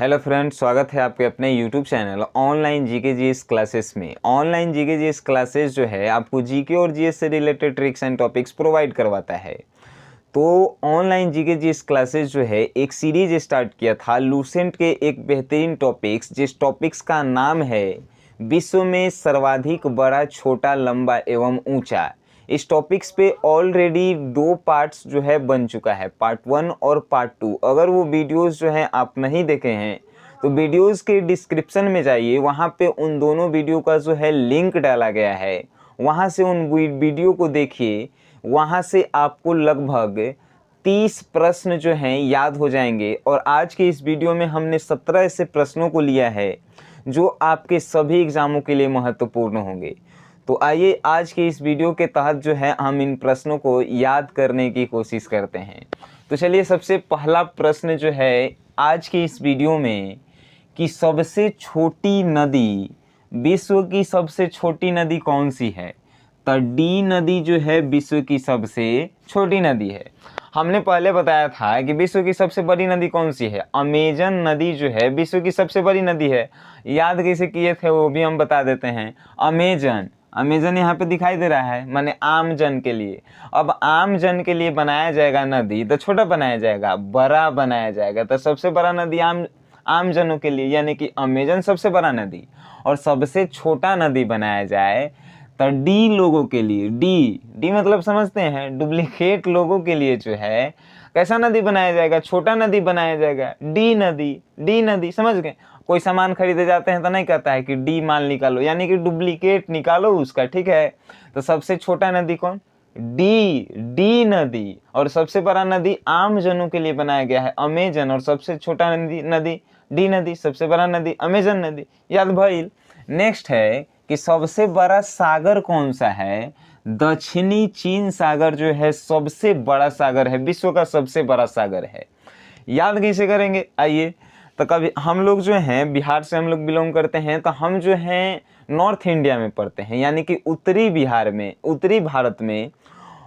Hello friends, स्वागत है आपके अपने YouTube channel online GK GS classes में। ऑनलाइन जीके जीएस क्लासेस जो है आपको जीके और जीएस से related tricks and topics provide करवाता है। तो ऑनलाइन जीके जीएस क्लासेस जो है एक सीरीज स्टार्ट किया था लूसेंट के एक बेहतरीन टॉपिक्स, जिस टॉपिक्स का नाम है विश्व में सर्वाधिक बड़ा, छोटा, लंबा एवं ऊंचा। इस टॉपिक्स पे ऑलरेडी 2 पार्ट्स जो है बन चुका है, पार्ट 1 और पार्ट 2। अगर वो वीडियोस जो हैं आप नहीं देखे हैं तो वीडियोस के डिस्क्रिप्शन में जाइए, वहाँ पे उन दोनों वीडियो का जो है लिंक डाला गया है, वहाँ से उन वीडियो को देखिए। वहाँ से आपको लगभग 30 प्रश्न जो हैं याद हो जाएंगे। और आज के इस वीडियो में हमने 17 ऐसे प्रश्नों को लिया है जो आपके सभी एग्ज़ामों के लिए महत्वपूर्ण होंगे। तो आइए आज के इस वीडियो के तहत जो है हम इन प्रश्नों को याद करने की कोशिश करते हैं। तो चलिए, सबसे पहला प्रश्न जो है आज के इस वीडियो में कि सबसे छोटी नदी, विश्व की सबसे छोटी नदी कौन सी है? तो डी नदी जो है विश्व की सबसे छोटी नदी है। हमने पहले बताया था कि विश्व की सबसे बड़ी नदी कौन सी है। अमेजन नदी जो है विश्व की सबसे बड़ी नदी है। याद कैसे किए थे वो भी हम बता देते हैं। अमेजन यहाँ पे दिखाई दे रहा है, माने आम जन के लिए। अब आम जन के लिए बनाया जाएगा नदी तो छोटा बनाया जाएगा, बड़ा बनाया जाएगा। तो सबसे बड़ा नदी आम जनों के लिए यानी कि अमेजन सबसे बड़ा नदी, और सबसे छोटा नदी बनाया जाए तो डी लोगों के लिए। डी मतलब समझते हैं, डुप्लीकेट लोगों के लिए जो है कैसा नदी बनाया जाएगा? छोटा नदी बनाया जाएगा, डी नदी। समझ गए? कोई सामान खरीदे जाते हैं तो नहीं कहता है कि डी माल निकालो, यानी कि डुप्लीकेट निकालो उसका, ठीक है। तो सबसे छोटा नदी कौन? डी नदी। और सबसे बड़ा नदी आम जनों के लिए बनाया गया है, अमेजन। और सबसे छोटा नदी डी नदी, सबसे बड़ा नदी अमेजन नदी। याद भइल? नेक्स्ट है कि सबसे बड़ा सागर कौन सा है? दक्षिणी चीन सागर जो है सबसे बड़ा सागर है, विश्व का सबसे बड़ा सागर है। याद कैसे करेंगे? आइए, तो कभी हम लोग जो हैं बिहार से हम लोग बिलोंग करते हैं, तो हम जो हैं नॉर्थ इंडिया में पढ़ते हैं, यानी कि उत्तरी बिहार में, उत्तरी भारत में।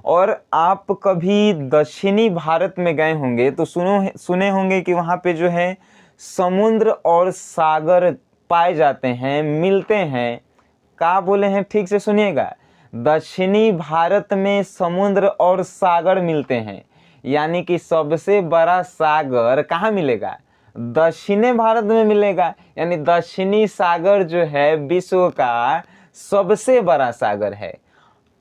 और आप कभी दक्षिणी भारत में गए होंगे तो सुने होंगे कि वहाँ पे जो है समुद्र और सागर पाए जाते हैं, मिलते हैं। क्या बोले हैं? ठीक से सुनिएगा। दक्षिणी भारत में समुद्र और सागर मिलते हैं, यानी कि सबसे बड़ा सागर कहाँ मिलेगा? दक्षिणी भारत में मिलेगा। यानी दक्षिणी सागर जो है विश्व का सबसे बड़ा सागर है।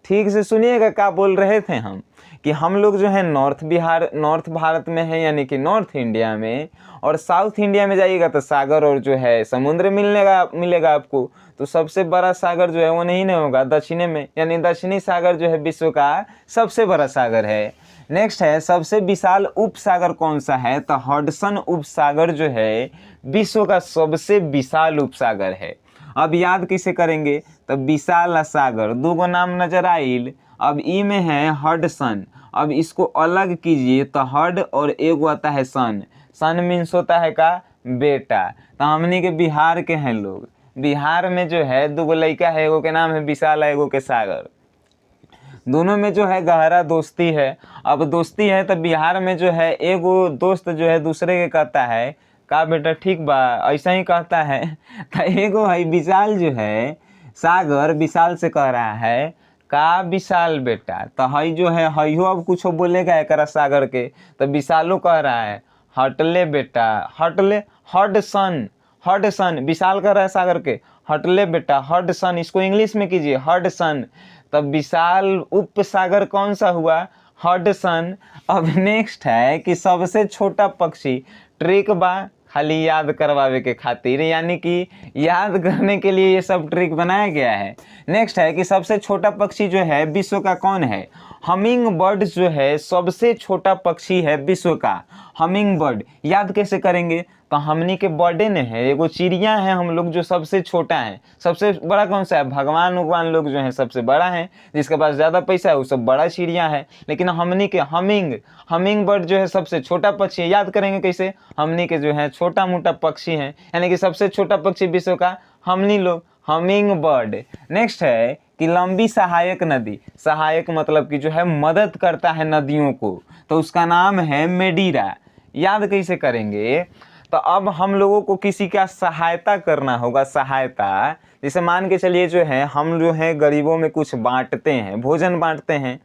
ठीक से सुनिएगा, क्या बोल रहे थे हम कि हम लोग जो है नॉर्थ भारत में है, यानी कि नॉर्थ इंडिया में। और साउथ इंडिया में जाइएगा तो सागर और जो है समुद्र मिलेगा आपको। तो सबसे बड़ा सागर जो है वो नहीं होगा दक्षिणी में, यानी दक्षिणी सागर जो है विश्व का सबसे बड़ा सागर है। नेक्स्ट है सबसे विशाल उपसागर कौन सा है? तो हडसन उपसागर जो है विश्व का सबसे विशाल उपसागर है। अब याद कैसे करेंगे? तो विशाल सागर, 2 नाम नजर आइल। अब ई में है हडसन। अब इसको अलग कीजिए तो हड और एगो आता है सन। सन मीन्स होता है का बेटा। तो हमने के बिहार के हैं लोग, बिहार में जो है 2 लड़का है, एगो के नाम है विशाल, एगो के सागर। दोनों में जो है गहरा दोस्ती है। अब दोस्ती है तो बिहार में जो है एगो दोस्त जो है दूसरे के कहता है का बेटा ठीक बा, ऐसा ही कहता है। तो एगो है विशाल जो है सागर विशाल से कह रहा है का विशाल बेटा। तो हई जो है हईहो अब कुछ बोलेगा एक सागर के, तो विशालो कह रहा है हटले बेटा, हटले, हडसन। विशाल कह रहा है सागर के हटले बेटा, हडसन। इसको इंग्लिश में कीजिए हडसन। तब विशाल उपसागर कौन सा हुआ? हडसन। अब नेक्स्ट है कि सबसे छोटा पक्षी, ट्रिक बा खाली याद करवावे के खातिर, यानी कि याद करने के लिए ये सब ट्रिक बनाया गया है। नेक्स्ट है कि सबसे छोटा पक्षी जो है विश्व का कौन है? हमिंग बर्ड जो है सबसे छोटा पक्षी है विश्व का, हमिंग बर्ड। याद कैसे करेंगे? तो हमनी के बर्डे ने है, एगो चिड़िया है हम लोग जो सबसे छोटा है। सबसे बड़ा कौन सा है? भगवान लोग जो है सबसे बड़ा है, जिसके पास ज़्यादा पैसा है वो सब बड़ा चिड़िया है। लेकिन हमनी के हमिंग बर्ड जो है सबसे छोटा पक्षी है। याद करेंगे कैसे? हमनी के जो है छोटा मोटा पक्षी हैं, यानी कि सबसे छोटा पक्षी विश्व का हमनी लोग, हमिंग बर्ड। नेक्स्ट है कि लंबी सहायक नदी, सहायक मतलब कि जो है मदद करता है नदियों को, तो उसका नाम है मेडीरा। याद कैसे करेंगे? तो अब हम लोगों को किसी का सहायता करना होगा। सहायता जैसे मान के चलिए जो है हम जो है गरीबों में कुछ बांटते हैं, भोजन बांटते हैं,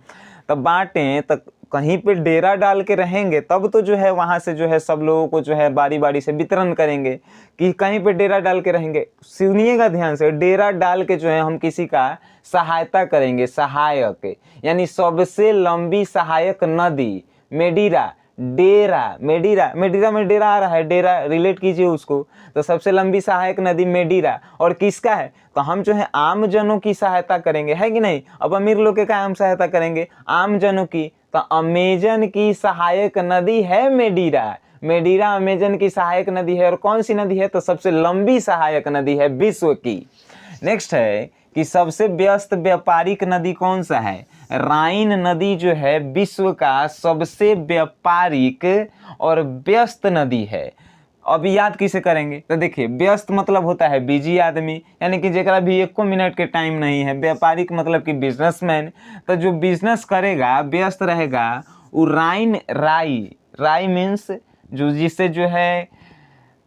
तब बांटें तो कहीं पे डेरा डाल के रहेंगे तब तो जो है वहाँ से जो है सब लोगों को जो है बारी बारी से वितरण करेंगे कि कहीं पे डेरा डाल के रहेंगे। सुनिएगा ध्यान से, डेरा डाल के जो है हम किसी का सहायता करेंगे। सहायक यानी सबसे लंबी सहायक नदी, मेडीरा, डेरा, मेडीरा, मेडीरा में डेरा आ रहा है, डेरा रिलेट कीजिए उसको, तो सबसे लंबी सहायक नदी मेडीरा। और किसका है? तो हम जो है आम जनों की सहायता करेंगे, है कि नहीं। अब अमीर लोग के क्या हम सहायता करेंगे? आम जनों की। तो अमेजन की सहायक नदी है मेडीरा। मेडीरा अमेजन की सहायक नदी है। और कौन सी नदी है? तो सबसे लंबी सहायक नदी है विश्व की। नेक्स्ट है कि सबसे व्यस्त व्यापारिक नदी कौन सा है? राइन नदी जो है विश्व का सबसे व्यापारिक और व्यस्त नदी है। अब याद किसे करेंगे? तो देखिए, व्यस्त मतलब होता है बिजी आदमी, यानी कि जेकरा भी 1 मिनट के टाइम नहीं है। व्यापारिक मतलब कि बिजनेसमैन। तो जो बिजनेस करेगा, व्यस्त रहेगा, वो राई मीन्स जो जिससे जो है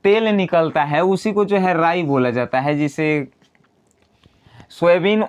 तेल निकलता है उसी को जो है राई बोला जाता है। जिसे सोयाबीन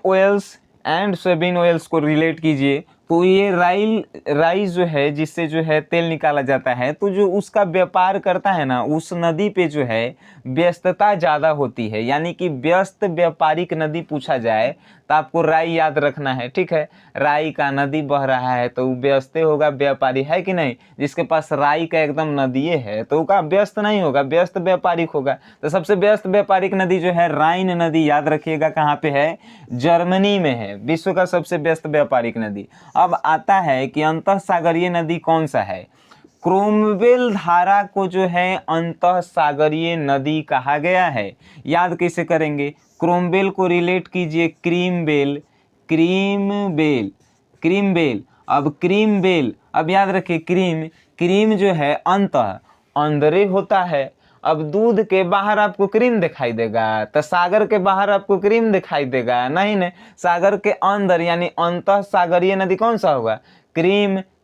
ऑयल्स को रिलेट कीजिए तो ये राई जो है जिससे जो है तेल निकाला जाता है, तो जो उसका व्यापार करता है ना, उस नदी पे जो है व्यस्तता ज़्यादा होती है। यानी कि व्यस्त व्यापारिक नदी पूछा जाए तो आपको राई याद रखना है, ठीक है। राई का नदी बह रहा है तो वो व्यस्त होगा, व्यापारी है कि नहीं। जिसके पास राई का एकदम नदिये है तो उसका व्यस्त नहीं होगा, व्यस्त व्यापारिक होगा। तो सबसे व्यस्त व्यापारिक नदी जो है राइन नदी, याद रखिएगा कहाँ पे है? जर्मनी में है, विश्व का सबसे व्यस्त व्यापारिक नदी। अब आता है कि अंतःसागरीय नदी कौन सा है? क्रोमवेल धारा को जो है अंतःसागरीय नदी कहा गया है। याद कैसे करेंगे? क्रोमवेल को रिलेट कीजिए क्रीमबेल। अब याद रखिए, क्रीम जो है अंदरे होता है। अब दूध के बाहर आपको क्रीम दिखाई देगा तो सागर के बाहर आपको क्रीम दिखाई देगा? नहीं। सागर के अंदर यानी अंतःसागरीय नदी कौन सा होगा?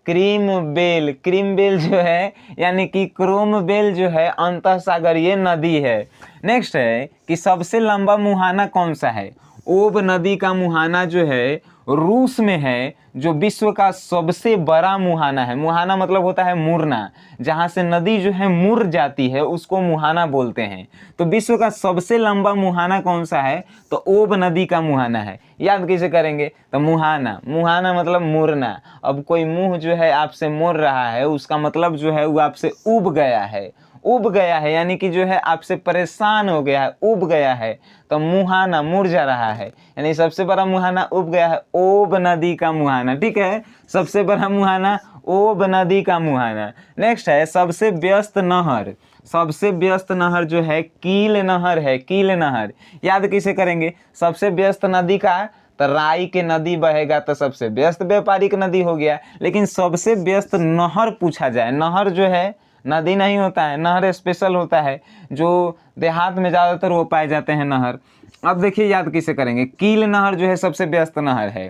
क्रीमबेल जो है, यानी कि क्रोमबेल जो है अंतःसागरीय नदी है। नेक्स्ट है कि सबसे लंबा मुहाना कौन सा है? ओब नदी का मुहाना जो है रूस में है, जो विश्व का सबसे बड़ा मुहाना है। मुहाना मतलब होता है मुड़ना, जहाँ से नदी जो है मुड़ जाती है उसको मुहाना बोलते हैं। तो विश्व का सबसे लंबा मुहाना कौन सा है? तो ओब नदी का मुहाना है। याद कैसे करेंगे? तो मुहाना मतलब मुड़ना। अब कोई मुंह जो है आपसे मुड़ रहा है, उसका मतलब जो है वो आपसे उब गया है, यानी कि जो है आपसे परेशान हो गया है, उब गया है। तो मुहाना मुरझा रहा है, यानी सबसे बड़ा मुहाना उब गया है, ओब नदी का मुहाना, ठीक है। सबसे बड़ा मुहाना ओब नदी का मुहाना। नेक्स्ट है सबसे व्यस्त नहर जो है कील नहर। याद कैसे करेंगे? सबसे व्यस्त नदी का तो राई के नदी बहेगा तो सबसे व्यस्त व्यापारिक नदी हो गया। लेकिन सबसे व्यस्त नहर पूछा जाए, नहर जो है नदी नहीं होता है, नहर स्पेशल होता है, जो देहात में ज़्यादातर वो पाए जाते हैं नहर। अब देखिए याद कैसे करेंगे? कील नहर जो है सबसे व्यस्त नहर है।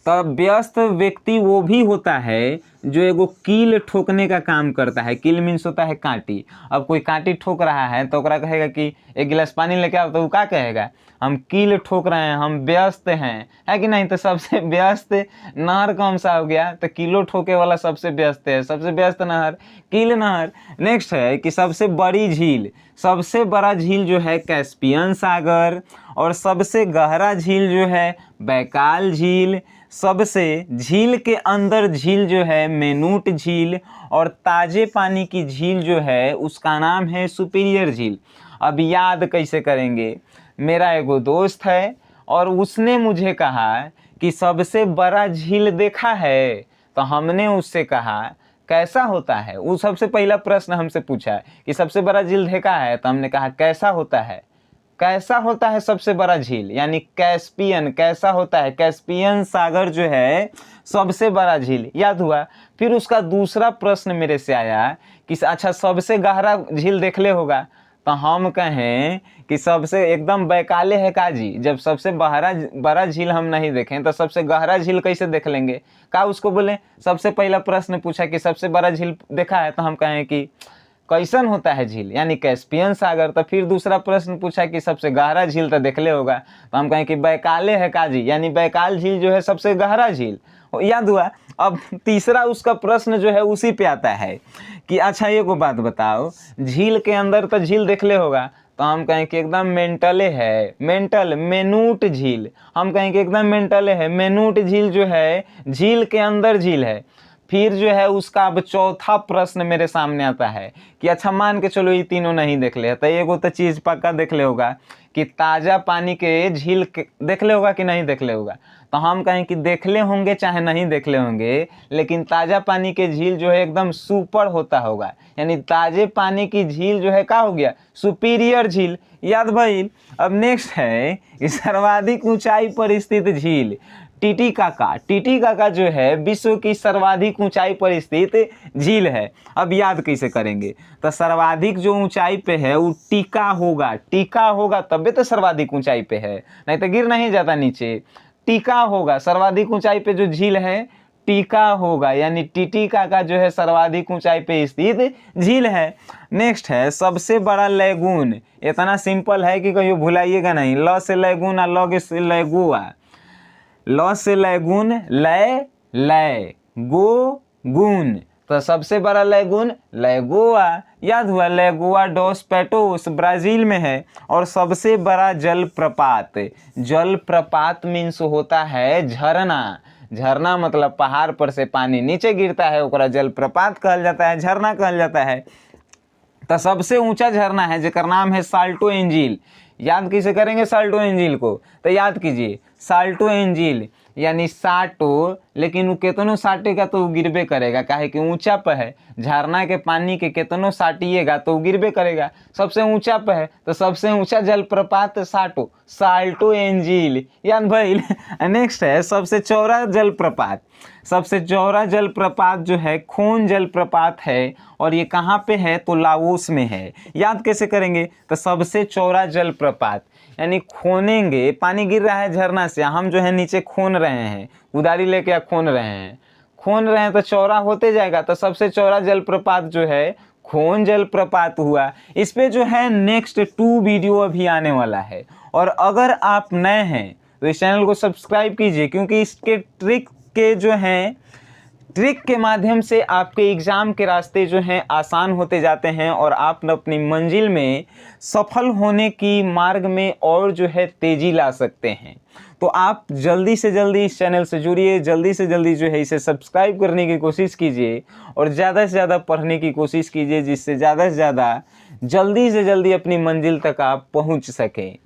तो व्यस्त व्यक्ति वो भी होता है जो एगो कील ठोकने का काम करता है। कील मीन्स होता है कांटी। अब कोई कांटी ठोक रहा है तो ओकरा कहेगा कि एक गिलास पानी लेके आओ, तो वो क्या कहेगा? हम कील ठोक रहे हैं, हम व्यस्त हैं, है कि नहीं। तो सबसे व्यस्त नहर कौन सा हो गया? तो कीलो ठोके वाला सबसे व्यस्त है, सबसे व्यस्त नहर कील नहर। नेक्स्ट है कि सबसे बड़ा झील जो है कैस्पियन सागर, और सबसे गहरा झील जो है बैकाल झील। सबसे झील के अंदर झील जो है मेनूट झील, और ताजे पानी की झील जो है उसका नाम है सुपीरियर झील। अब याद कैसे करेंगे? मेरा एगो दोस्त है और उसने मुझे कहा कि सबसे बड़ा झील देखा है, तो हमने उससे कहा कैसा होता है। वो सबसे पहला प्रश्न हमसे पूछा कि सबसे बड़ा झील देखा है, तो हमने कहा कैसा होता है सबसे बड़ा झील, यानी कैस्पियन। कैसा होता है? कैस्पियन सागर जो है सबसे बड़ा झील, याद हुआ। फिर उसका दूसरा प्रश्न मेरे से आया कि अच्छा सबसे गहरा झील देख ले होगा, तो हम कहें कि सबसे एकदम बैकाले है का जी। जब सबसे बड़ा झील हम नहीं देखें तो सबसे गहरा झील कैसे देख लेंगे? का उसको बोले सबसे पहला प्रश्न पूछा कि सबसे बड़ा झील देखा है, तो हम कहें कि कैसन होता है झील, यानी कैस्पियन सागर। तो फिर दूसरा प्रश्न पूछा कि सबसे गहरा झील, तो देख ले होगा, तो हम कहें कि बैकाले है काजी, यानी बैकाल झील जो है सबसे गहरा झील, याद हुआ। अब तीसरा उसका प्रश्न जो है उसी पे आता है कि अच्छा ये को बात बताओ, झील के अंदर तो झील देख ले होगा, तो हम कहें कि एकदम मेंटले है, मेंटल मेनूट झील, हम कहें कि एकदम मेंटले है, मेनूट झील जो है झील के अंदर झील है। फिर जो है उसका अब चौथा प्रश्न मेरे सामने आता है कि अच्छा मान के चलो ये तीनों नहीं देख ले, तो एगो तो चीज़ पक्का देख ले होगा कि ताज़ा पानी के झील देख ले होगा कि नहीं देख ले होगा, तो हम कहें कि देख ले होंगे चाहे नहीं देख ले होंगे, लेकिन ताज़ा पानी के झील जो है एकदम सुपर होता होगा, यानी ताज़े पानी की झील जो है क्या हो गया, सुपीरियर झील, याद भाई। अब नेक्स्ट है कि सर्वाधिक ऊंचाई पर स्थित झील टीटीकाका। टीटीकाका जो है विश्व की सर्वाधिक ऊंचाई पर स्थित झील है। अब याद कैसे करेंगे, तो सर्वाधिक जो ऊंचाई पे है वो टीका होगा, टीका होगा तबे तो सर्वाधिक ऊंचाई पे है, नहीं तो गिर नहीं जाता नीचे, टीका होगा। सर्वाधिक ऊंचाई पे जो झील है टीका होगा, यानी टीटीकाका जो है सर्वाधिक ऊंचाई पे स्थित झील है। नेक्स्ट है सबसे बड़ा लैगून, इतना सिंपल है कि कहीं भुलाइएगा नहीं, ल से लैगून और लॉग से लैगुआ, लॉ से लैगून, लय लय गो गुन, तो सबसे बड़ा लैगून लैगोआ, याद हुआ। लैगोआ डोस पेटोस ब्राज़ील में है। और सबसे बड़ा जलप्रपात, जलप्रपात मीन्स होता है झरना, झरना मतलब पहाड़ पर से पानी नीचे गिरता है, ओकरा जलप्रपात कहल जाता है, झरना कहल जाता है। तो सबसे ऊंचा झरना है जेकर नाम है साल्टो एंजिल। याद कैसे करेंगे साल्टो एंजिल को, तो याद कीजिए साल्टो एंजिल यानी साटो, लेकिन वो कितनों साटेगा तो वो गिरबे करेगा, काहे कि ऊंचा पे है, झरना के पानी के कितनों साटिएगा तो वो गिरबे करेगा, सबसे ऊंचा पे है, तो सबसे ऊंचा जलप्रपात साटो, साल्टो एंजिल, याद भाई। नेक्स्ट है सबसे चौड़ा जलप्रपात, सबसे चौड़ा जलप्रपात जो है खोन जलप्रपात है, और ये कहाँ पे है, तो लाओस में है। याद कैसे करेंगे, तो सबसे चौड़ा जलप्रपात यानी खोनेंगे, पानी गिर रहा है झरना से, हम जो है नीचे खोन रहे हैं, उदारी लेके या खोन रहे हैं, खोन रहे हैं तो चौड़ा होते जाएगा, तो सबसे चौड़ा जलप्रपात जो है खोन जलप्रपात हुआ। इस पे जो है नेक्स्ट 2 वीडियो अभी आने वाला है, और अगर आप नए हैं तो इस चैनल को सब्सक्राइब कीजिए, क्योंकि इसके ट्रिक के जो हैं, ट्रिक के माध्यम से आपके एग्ज़ाम के रास्ते जो हैं आसान होते जाते हैं, और आप अपनी मंजिल में सफल होने की मार्ग में और जो है तेज़ी ला सकते हैं। तो आप जल्दी से जल्दी इस चैनल से जुड़िए, जल्दी से जल्दी जो है इसे सब्सक्राइब करने की कोशिश कीजिए, और ज़्यादा से ज़्यादा पढ़ने की कोशिश कीजिए, जिससे ज़्यादा से ज़्यादा जल्दी से जल्दी अपनी मंजिल तक आप पहुंच सकें।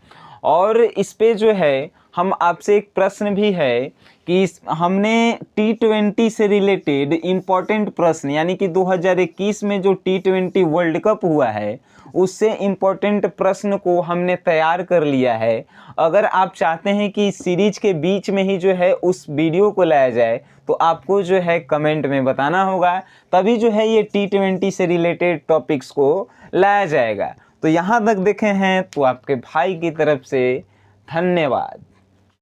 और इस पे जो है हम आपसे एक प्रश्न भी है कि हमने T20 से रिलेटेड इम्पॉर्टेंट प्रश्न, यानी कि 2021 में जो T20 वर्ल्ड कप हुआ है उससे इम्पॉर्टेंट प्रश्न को हमने तैयार कर लिया है। अगर आप चाहते हैं कि इस सीरीज के बीच में ही जो है उस वीडियो को लाया जाए, तो आपको जो है कमेंट में बताना होगा, तभी जो है ये T20 से रिलेटेड टॉपिक्स को लाया जाएगा। तो यहाँ तक देखे हैं तो आपके भाई की तरफ से धन्यवाद।